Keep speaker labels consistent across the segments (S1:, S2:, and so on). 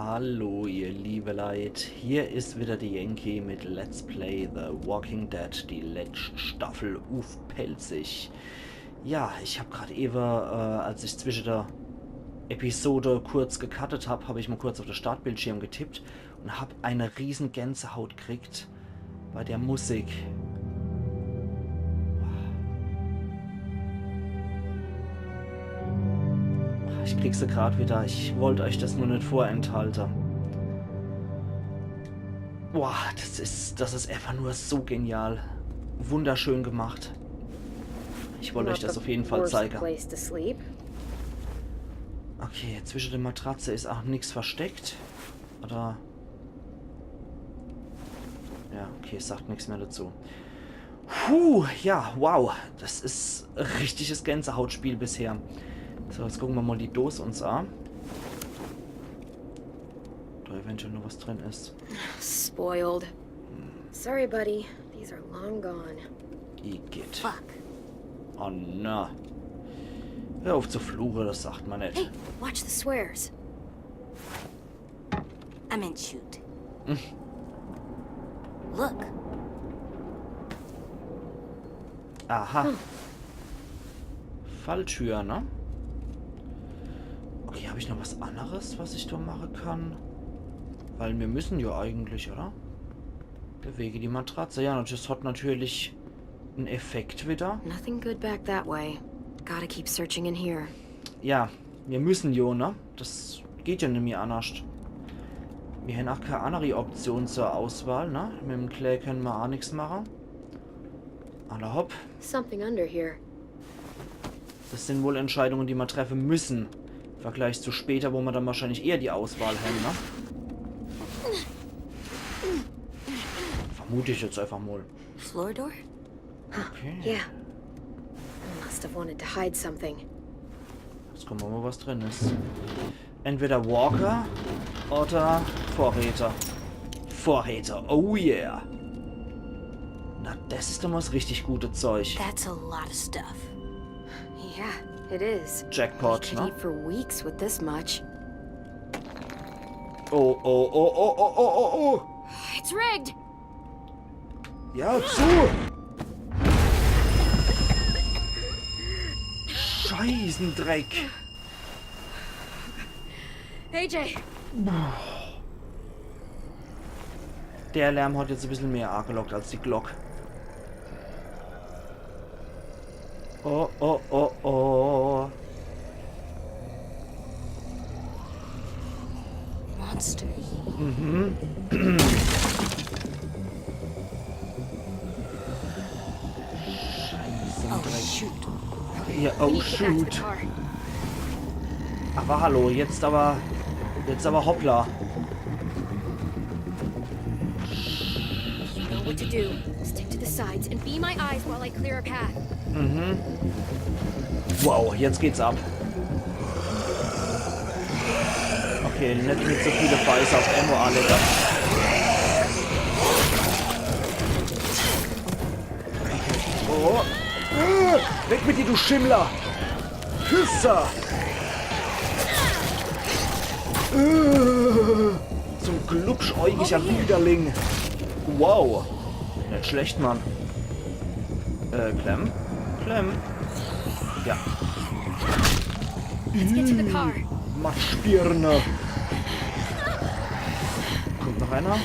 S1: Hallo ihr liebe Leid, hier ist wieder die Yankee mit Let's Play The Walking Dead, die letzte Staffel pelzig. Ja, ich habe gerade eben, als ich zwischen der Episode kurz gecuttet habe, habe ich mal kurz auf den Startbildschirm getippt und habe eine riesen Gänsehaut gekriegt bei der Musik. Ich krieg sie gerade wieder. Ich wollte euch das nur nicht vorenthalten. Boah, das ist einfach nur so genial. Wunderschön gemacht. Ich wollte euch das auf jeden Fall zeigen. Okay, zwischen der Matratze ist auch nichts versteckt. Oder... Ja, okay, es sagt nichts mehr dazu. Puh, ja, wow. Das ist ein richtiges Gänsehautspiel bisher. So, jetzt gucken wir mal die Dose uns an. Da eventuell noch was drin ist.
S2: Spoiled. Sorry, buddy. These are long gone.
S1: Igitt.
S2: Fuck.
S1: Oh na. Hör auf zu fluchen, das sagt man nicht.
S2: Hey, watch the swears. I meant shoot. Look.
S1: Aha. Falltür, ne? Okay, habe ich noch was anderes, was ich da machen kann? Weil wir müssen ja eigentlich, oder? Bewege die Matratze. Ja, das hat natürlich einen Effekt wieder.
S2: Nothing good back that way. Gotta keep searching in here.
S1: Ja, wir müssen ja, ne? Das geht ja nicht mehr anders. Wir haben auch keine andere Option zur Auswahl, ne? Mit dem Clay können wir auch nichts machen. Alle hopp.
S2: Something under here.
S1: Das sind wohl Entscheidungen, die wir treffen müssen. Im Vergleich zu später, wo wir dann wahrscheinlich eher die Auswahl haben, ne? Vermute ich jetzt einfach mal.
S2: Floor door?
S1: Okay.
S2: Yeah. I must have wanted to hide something.
S1: Jetzt gucken wir mal, was drin ist. Entweder Walker oder Vorräter. Vorräter, oh yeah. Na, das ist doch mal das richtig gute Zeug.
S2: That's a lot of stuff. Yeah, it is.
S1: Jackpot,
S2: Could
S1: ne?
S2: eat for weeks with this much.
S1: Oh, oh, oh, oh, oh, oh, oh, oh.
S2: It's rigged.
S1: Ja, zu! Scheißendreck.
S2: AJ.
S1: Der Lärm hat jetzt ein bisschen mehr angelockt als die Glock. Oh, oh, oh, oh.
S2: Monsters.
S1: Mhm. Scheißendreck.
S2: Shoot.
S1: Ja, oh shoot. Aber hallo, jetzt aber hoppla.
S2: You know what to do. Stick to the sides and be my eyes while I clear a path.
S1: Mhm. Wow, jetzt geht's ab. Okay, nicht mit so viele Beiß auf Ammo, Alter. Oh. Weg mit dir, du Schimmler! Pisser! So ein glubschäugiger Widerling. Wow. Nicht schlecht, Mann. Clem? Clem? Ja.
S2: Let's get to the car.
S1: Matschbirne. Kommt noch einer?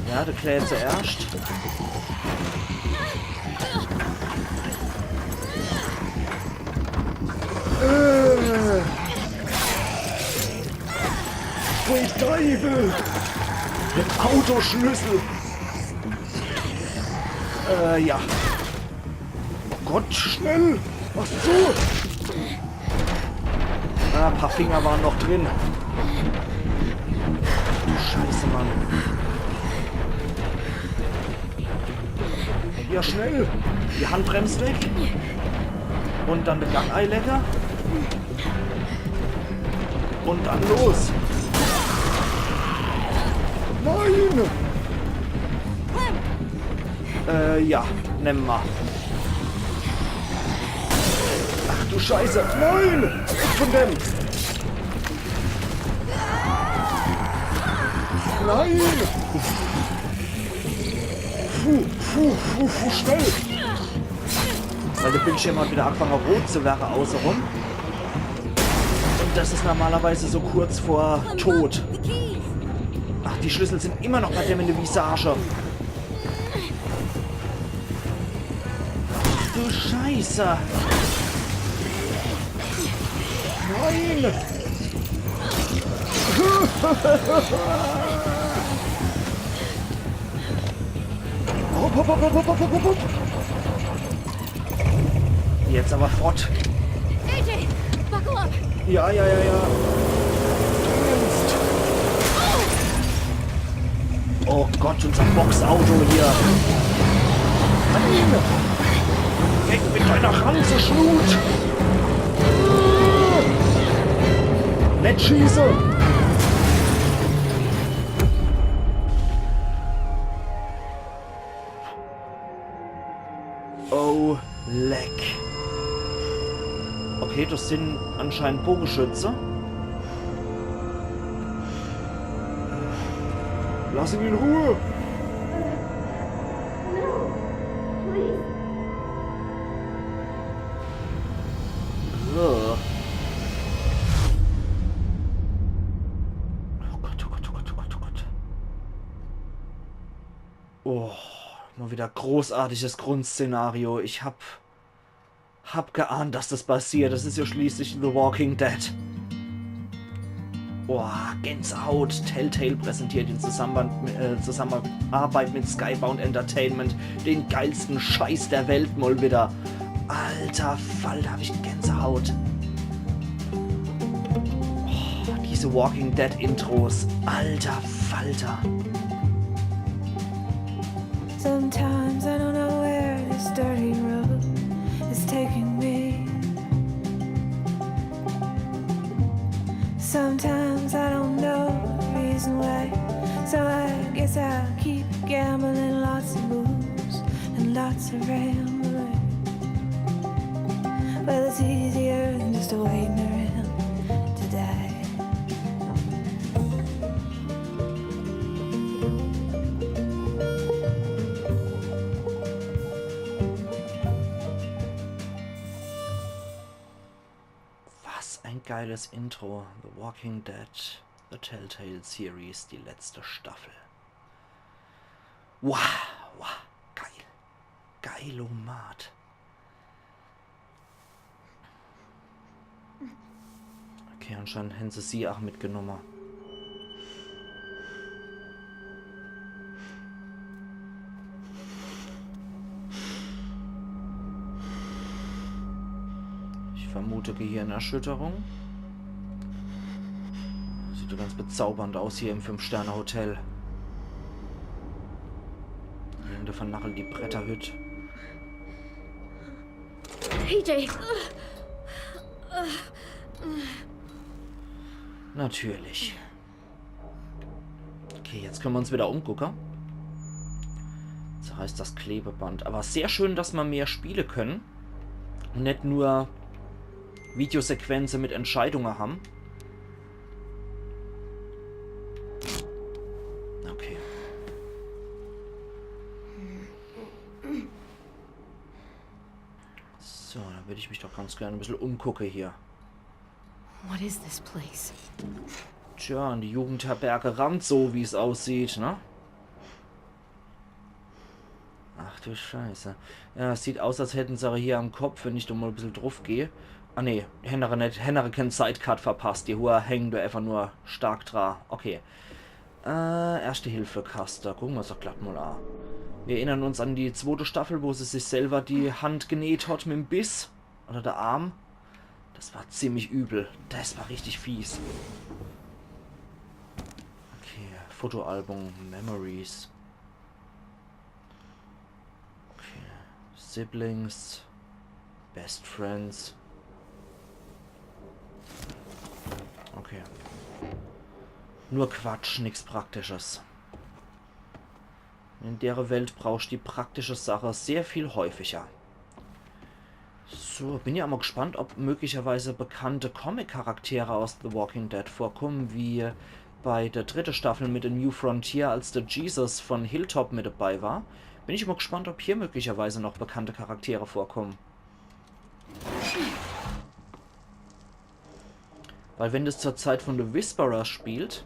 S1: Ja, der Clay zuerst. Pfui Teufel! Mit Autoschlüssel! Ja. Oh Gott, schnell! Was zu? Ah, ein paar Finger waren noch drin. Scheiße, Mann. Ja, schnell! Die Handbremse weg. Und dann mit Gangeilecker. Und dann los! Nein! Ja, nimm mal. Ach du Scheiße! Nein! Weg von dem! Nein! Schnell! Weil der Bildschirm hat wieder angefangen rot zu werden außenrum. Und das ist normalerweise so kurz vor Tod. Ach, die Schlüssel sind immer noch bei dem in der Visage. Ach du Scheiße! Nein! Jetzt aber fort.
S2: AJ, buckle up.
S1: Ja. Oh Gott, unser Boxauto hier. Nein! Weg mit deiner Ranze, Schlut! Nicht schießen! Oh, leck. Okay, das sind anscheinend Bogenschütze. Lass ihn in Ruhe! Oh Gott. Oh, mal wieder großartiges Grundszenario. Ich hab geahnt, dass das passiert. Das ist ja schließlich The Walking Dead. Oh, Gänsehaut. Telltale präsentiert in Zusammenarbeit mit Skybound Entertainment den geilsten Scheiß der Welt mal wieder. Alter Falter, hab ich Gänsehaut. Oh, diese Walking Dead Intros. Alter Falter.
S3: Sometimes I don't know where this dirty road is taking me. Sometimes I don't know the reason why. So I guess I'll keep gambling, lots of moves and lots of rambling. Well, it's easier than just waiting around to die.
S1: Ein geiles Intro. The Walking Dead, The Telltale Series, die letzte Staffel. Wow, geil. Geilomat. Okay, anscheinend haben sie auch mitgenommen. Ich vermute Gehirnerschütterung. Sieht doch ganz bezaubernd aus hier im 5-Sterne-Hotel. Hände vernachelt die Bretterhütte.
S2: AJ.
S1: Natürlich. Okay, jetzt können wir uns wieder umgucken. Zerreißt das Klebeband. Aber sehr schön, dass wir mehr Spiele können. Und nicht nur Videosequenzen mit Entscheidungen haben. Okay. So, dann würde ich mich doch ganz gerne ein bisschen umgucken hier.
S2: What is this place?
S1: Tja, und die Jugendherberge rammt so, wie es aussieht, ne? Ach du Scheiße. Ja, es sieht aus, als hätten sie hier am Kopf, wenn ich da mal ein bisschen drauf gehe. Ah ne, Hennere nicht. Hennere keinen Sidecut verpasst. Die Hohe hängen da einfach nur stark dran. Okay. Erste Hilfe-Kaster. Gucken wir uns doch glatt mal an. Wir erinnern uns an die zweite Staffel, wo sie sich selber die Hand genäht hat mit dem Biss. Oder der Arm. Das war ziemlich übel. Das war richtig fies. Okay, Fotoalbum, Memories. Okay, Siblings, Best Friends. Okay. Nur Quatsch, nichts Praktisches. In der Welt brauchst du die praktische Sache sehr viel häufiger. So, bin ja mal gespannt, ob möglicherweise bekannte Comic-Charaktere aus The Walking Dead vorkommen, wie bei der dritten Staffel mit The New Frontier, als der Jesus von Hilltop mit dabei war. Bin ich mal gespannt, ob hier möglicherweise noch bekannte Charaktere vorkommen. Weil wenn das zur Zeit von The Whisperer spielt,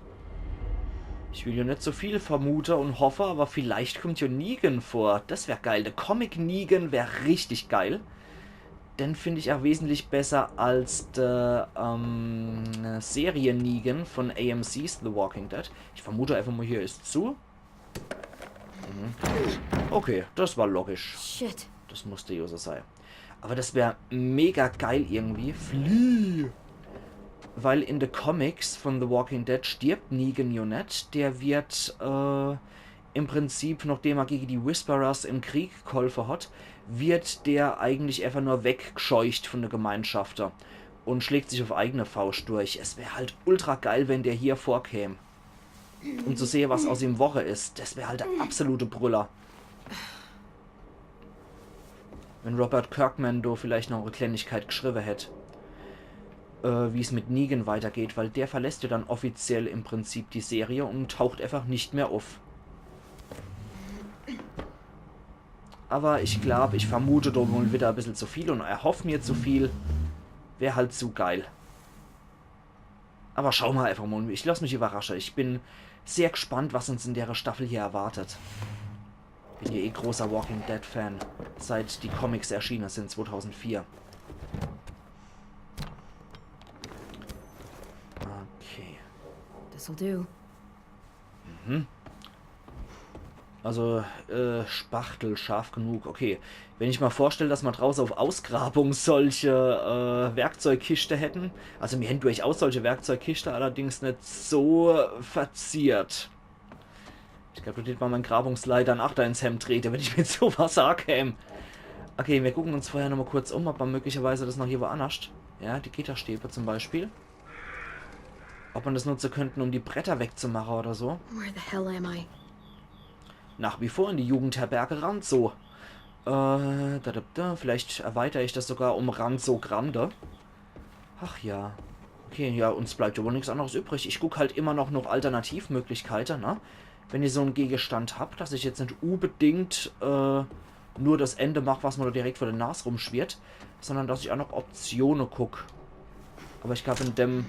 S1: ich will ja nicht so viel vermute und hoffe, aber vielleicht kommt ja Negan vor. Das wäre geil. Der Comic Negan wäre richtig geil. Den finde ich auch wesentlich besser als der Serie Negan von AMC's The Walking Dead. Ich vermute einfach mal, hier ist zu. Okay, das war logisch.
S2: Shit.
S1: Das musste ja so sein. Aber das wäre mega geil irgendwie. Flieh! Weil in den Comics von The Walking Dead stirbt Negan ja nicht. Der wird im Prinzip, nachdem er gegen die Whisperers im Krieg geholfen hat, wird der eigentlich einfach nur weggescheucht von der Gemeinschafter und schlägt sich auf eigene Faust durch. Es wäre halt ultra geil, wenn der hier vorkäme. Um zu sehen, was aus ihm Woche ist. Das wäre halt der absolute Brüller. Wenn Robert Kirkman da vielleicht noch eine Kleinigkeit geschrieben hätte. Wie es mit Negan weitergeht, weil der verlässt ja dann offiziell im Prinzip die Serie und taucht einfach nicht mehr auf. Aber ich glaube, ich vermute da wohl wieder ein bisschen zu viel und erhoffe mir zu viel. Wäre halt zu geil. Aber schauen wir einfach mal. Ich lasse mich überraschen. Ich bin sehr gespannt, was uns in der Staffel hier erwartet. Bin ja eh großer Walking Dead Fan, seit die Comics erschienen sind, 2004. Okay.
S2: This'll do.
S1: Also, Spachtel, scharf genug. Okay, wenn ich mal vorstelle, dass wir draußen auf Ausgrabung solche Werkzeugkiste hätten. Also, wir hätten durchaus solche Werkzeugkiste, allerdings nicht so verziert. Ich glaube, da hätte mal mein Grabungsleiter ein Achter ins Hemd treten, wenn ich mit sowas ankäme. Okay, wir gucken uns vorher nochmal kurz um, ob man möglicherweise das noch hier woanders. Ja, die Gitterstäbe zum Beispiel. Ob man das nutzen könnten, um die Bretter wegzumachen oder so.
S2: Where the hell am I?
S1: Nach wie vor in die Jugendherberge Ranzo. Vielleicht erweitere ich das sogar um Ranzo Grande. Ach ja. Okay, ja, uns bleibt ja wohl nichts anderes übrig. Ich gucke halt immer noch Alternativmöglichkeiten, ne? Wenn ihr so einen Gegenstand habt, dass ich jetzt nicht unbedingt nur das Ende mache, was mir da direkt vor der Nase rumschwirrt, sondern dass ich auch noch Optionen gucke. Aber ich glaube, in dem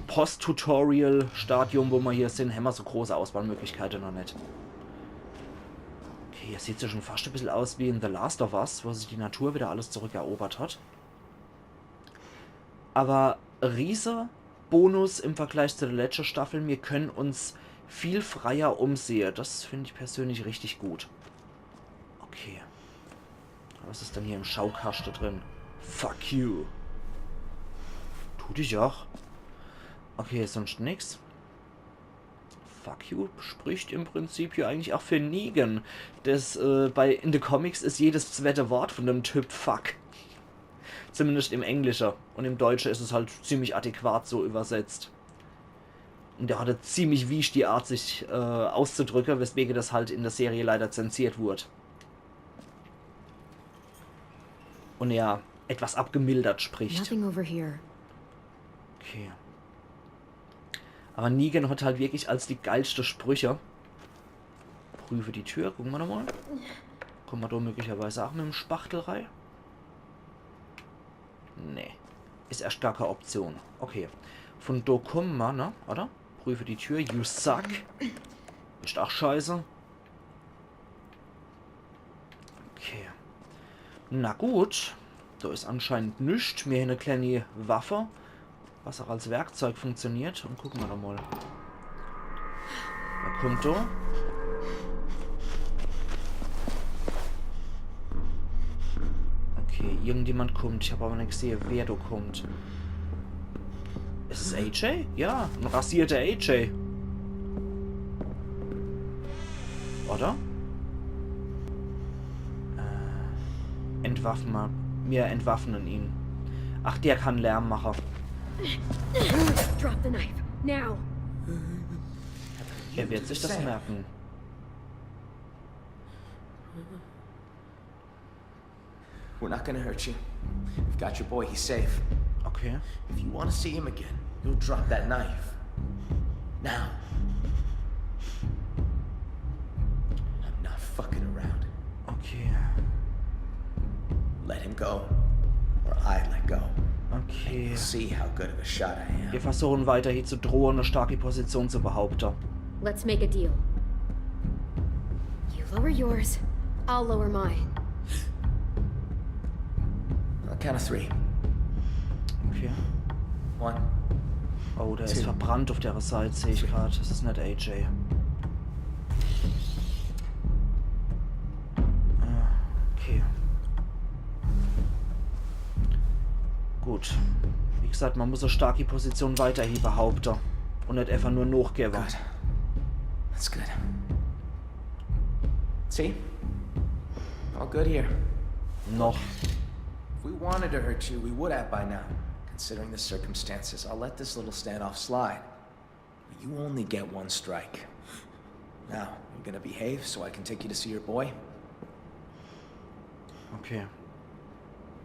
S1: Post-Tutorial-Stadium, wo wir hier sind, haben wir so große Auswahlmöglichkeiten noch nicht. Okay, hier sieht es ja schon fast ein bisschen aus wie in The Last of Us, wo sich die Natur wieder alles zurückerobert hat. Aber riese Bonus im Vergleich zu der letzten Staffel, wir können uns viel freier umsehen. Das finde ich persönlich richtig gut. Okay. Was ist denn hier im Schaukasten drin? Fuck you. Tut ich auch. Okay, sonst nichts. Fuck you spricht im Prinzip hier eigentlich auch für Negan. Das in den Comics ist jedes zweite Wort von dem Typ Fuck. Zumindest im Englischen. Und im Deutschen ist es halt ziemlich adäquat so übersetzt. Und der hatte ziemlich wiesch die Art, sich auszudrücken, weswegen das halt in der Serie leider zensiert wurde. Und er etwas abgemildert spricht.
S2: Nothing over here.
S1: Okay. Aber Negan hat halt wirklich als die geilste Sprüche. Prüfe die Tür, gucken wir nochmal. Kommen wir da möglicherweise auch mit dem Spachtel rein? Nee. Ist erst gar keine Option. Okay. Von da kommen wir, ne? Oder? Prüfe die Tür. You suck. Ist auch scheiße. Okay. Na gut. Da ist anscheinend nichts. Mir eine kleine Waffe. Was auch als Werkzeug funktioniert. Und gucken wir doch mal. Wer kommt da? Okay, irgendjemand kommt. Ich habe aber nicht gesehen, wer da kommt. Ist es AJ? Ja, ein rasierter AJ. Oder? Entwaffnen wir. Wir entwaffnen ihn. Ach, der kann Lärm machen.
S2: Drop the knife. Now.
S1: Er wird sich das merken.
S4: We're not gonna hurt you. We've got your boy, he's safe.
S1: Okay.
S4: If you want to see him again, you'll drop that knife. Now. I'm not fucking around.
S1: Okay.
S4: Let him go, or I let go.
S1: Okay.
S4: See how good of a shot I am.
S1: Wir versuchen weiterhin zu drohen, eine starke Position zu behaupten.
S2: Let's make a deal. You lower yours, I'll lower mine.
S4: On the count of 3.
S1: Okay.
S4: 1.
S1: Oh, der ist verbrannt auf der Seite, sehe ich gerade. Das ist nicht AJ. Okay. Gut. Wie gesagt, man muss eine starke Position weiterhin behaupten. Und nicht einfach nur nachgeben.
S4: Good. That's good. See? All good here.
S1: Noch.
S4: If we wanted to hurt you, we would have by now. Considering the circumstances, I'll let this little standoff slide. But you only get 1 strike. Now, you're gonna behave so I can take you to see your boy?
S1: Okay.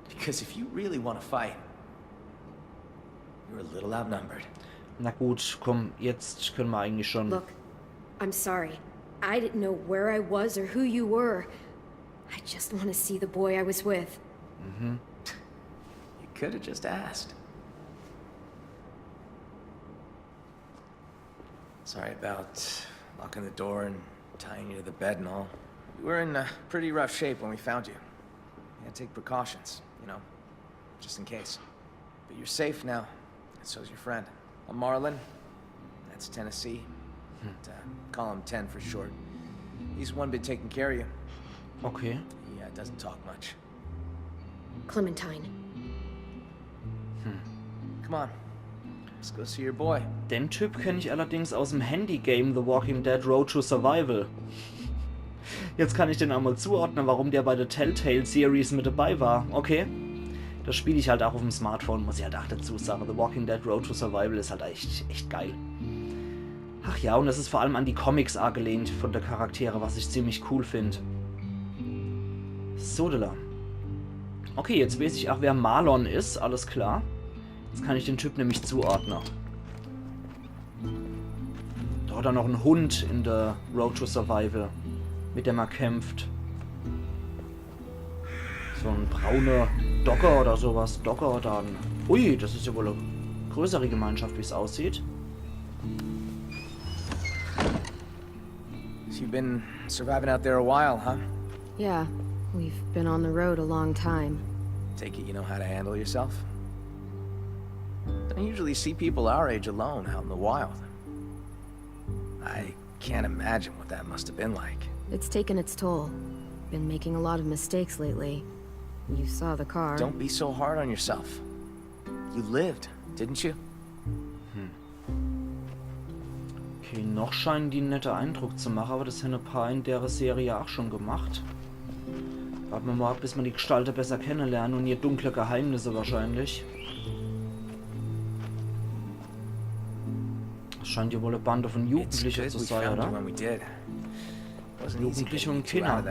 S4: Because if you really want to fight, you're a little outnumbered.
S1: Na gut, komm, jetzt können wir eigentlich schon...
S2: Look, I'm sorry. I didn't know where I was or who you were. I just want to see the boy I was with.
S4: You could have just asked. Sorry about locking the door and tying you to the bed and all. We were in pretty rough shape when we found you. We had to take precautions, you know, just in case. But you're safe now, and so's your friend. I'm Marlon. That's Tennessee. But, call him 10 for short. He's one bit taking care of you.
S1: Okay.
S4: He doesn't talk much.
S2: Clementine.
S4: Come on, let's go see your boy.
S1: Den Typ kenne ich allerdings aus dem Handy-Game The Walking Dead Road to Survival. Jetzt kann ich den einmal zuordnen, warum der bei der Telltale-Series mit dabei war. Okay. Das spiele ich halt auch auf dem Smartphone, muss ich halt auch dazu sagen. The Walking Dead Road to Survival ist halt echt geil. Ach ja, und das ist vor allem an die Comics angelehnt von der Charaktere, was ich ziemlich cool finde. Sodela. Okay, jetzt weiß ich auch, wer Marlon ist, alles klar. Jetzt kann ich den Typ nämlich zuordnen. Da hat er noch einen Hund in der Road to Survival, mit dem er kämpft. So ein brauner Dogger oder sowas. Dogger oder ein... Ui, das ist ja wohl eine größere Gemeinschaft, wie es aussieht.
S4: So you've been surviving out there a while, huh?
S2: Yeah, we've been on the road a long time.
S4: Take it you know how to handle yourself? Don't usually see people our age alone out in the wild. I can't imagine what that must have been like.
S2: It's taken its toll. Been making a lot of mistakes lately. You saw the car.
S4: Don't be so hard on yourself. You lived, didn't you?
S1: Okay, noch scheinen die einen netten Eindruck zu machen, aber das haben ein paar in der Serie auch schon gemacht. Warten wir mal ab, bis wir die Gestalter besser kennenlernen und ihr dunkle Geheimnisse wahrscheinlich. Das scheint ja wohl eine Bande von Jugendlichen zu sein, oder? Jugendliche und Kinder.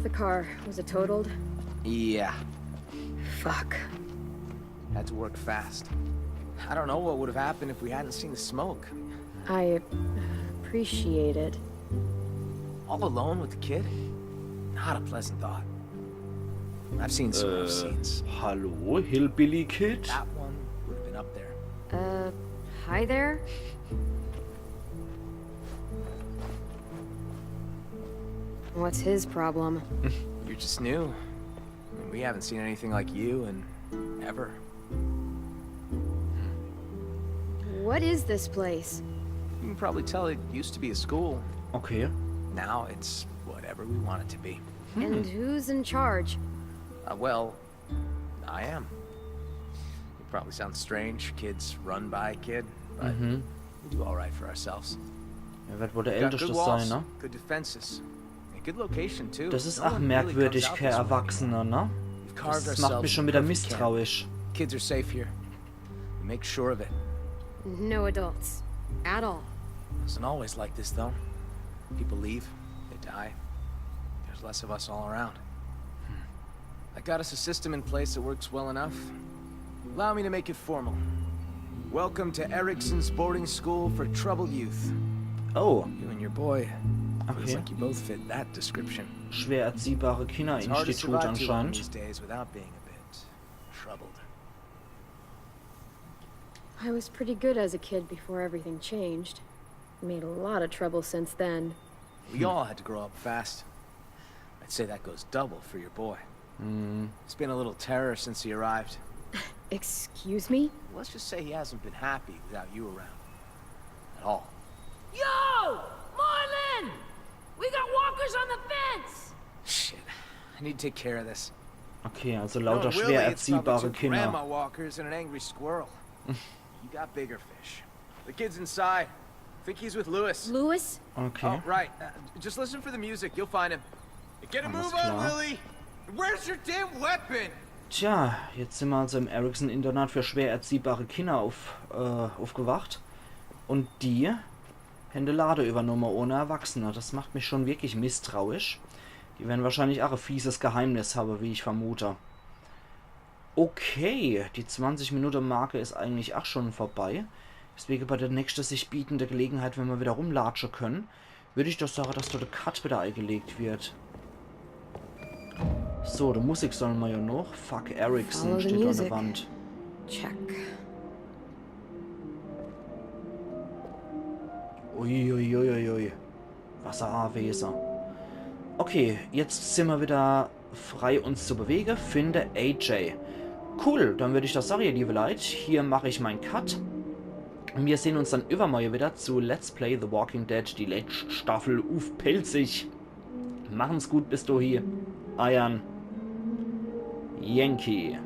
S2: The car, was it totaled?
S4: Yeah,
S2: Fuck.
S4: had to work fast. I don't know what would have happened if we hadn't seen the smoke.
S2: I appreciate it.
S4: All alone with the kid? Not a pleasant thought. I've seen some rough scenes.
S1: Hallo, Hillbilly Kid?
S4: That one would have been up there.
S2: Hi there? What's his problem?
S4: You're just new. I mean, we haven't seen anything like you in ever.
S2: What is this place?
S4: You can probably tell it used to be a school.
S1: Okay.
S4: Now it's whatever we want it to be.
S2: And who's in charge?
S4: Well, I am. It probably sounds strange. Kids run by a kid, but we do all right for ourselves.
S1: Er wird wohl der
S4: Got
S1: Älteste
S4: good
S1: sein,
S4: walls,
S1: ne?
S4: good defenses, and good location too.
S1: Das ist
S4: No
S1: auch
S4: one really
S1: merkwürdig,
S4: comes out
S1: kein
S4: this way
S1: Erwachsener, ne?
S4: We've carved
S1: Das macht
S4: ourselves
S1: mich schon
S4: a
S1: wieder
S4: perfect camp.
S1: misstrauisch.
S4: Kids are safe here. We make sure of it.
S2: No adults. At all.
S4: Isn't always like this though. People leave, they die. There's less of us all around. I got us a system in place that works well enough. Allow me to make it formal. Welcome to Erickson's boarding school for troubled youth.
S1: Oh,
S4: You and your boy. Feels
S1: okay.
S4: like you both fit that description.
S1: Schwer erziehbare
S4: It's hard to
S1: Kinderinstitut
S4: survive too long
S1: anscheinend.
S4: these days without being a bit troubled.
S2: I was pretty good as a kid before everything changed. Made a lot of trouble since then.
S4: We all had to grow up fast. I'd say that goes double for your boy. It's been a little terror since he arrived.
S2: Excuse me?
S4: Let's just say he hasn't been happy without you around. At all.
S5: Yo! Marlin! We got walkers on the fence!
S4: Shit. I need to take care of this.
S1: Okay, also
S4: No,
S1: lauter
S4: Willie,
S1: schwer
S4: it's probably
S1: erziehbare
S4: two
S1: Kinder.
S4: grandma walkers and an angry squirrel. You got bigger fish. The kid's inside. Think he's with Lewis.
S2: Louis?
S1: Okay.
S4: Oh, right. Just listen for the music. You'll find him. Get a
S1: Alles
S4: move on,
S1: klar.
S4: Willie! Where's your damn weapon?
S1: Tja, jetzt sind wir also im Erickson-Internat für schwer erziehbare Kinder aufgewacht. Und die Hände Ladeübernummer ohne Erwachsene. Das macht mich schon wirklich misstrauisch. Die werden wahrscheinlich auch ein fieses Geheimnis haben, wie ich vermute. Okay, die 20-Minuten-Marke ist eigentlich auch schon vorbei. Deswegen bei der nächsten sich bietende Gelegenheit, wenn wir wieder rumlatschen können, würde ich doch sagen, dass dort der Cut wieder eingelegt wird. So, die Musik sollen wir ja noch. Fuck Erickson
S2: Follow the
S1: steht da an der
S2: music.
S1: Wand.
S2: Check.
S1: Uiuiuiui. Wasseranwesen. Okay, jetzt sind wir wieder frei, uns zu bewegen. Finde AJ. Cool, dann würde ich das sagen, ihr liebe Leute. Hier mache ich meinen Cut. Und wir sehen uns dann übermorgen wieder zu Let's Play The Walking Dead, die letzte Staffel. Pelzig. Machen's gut bis dahin. Eiern. Yankee.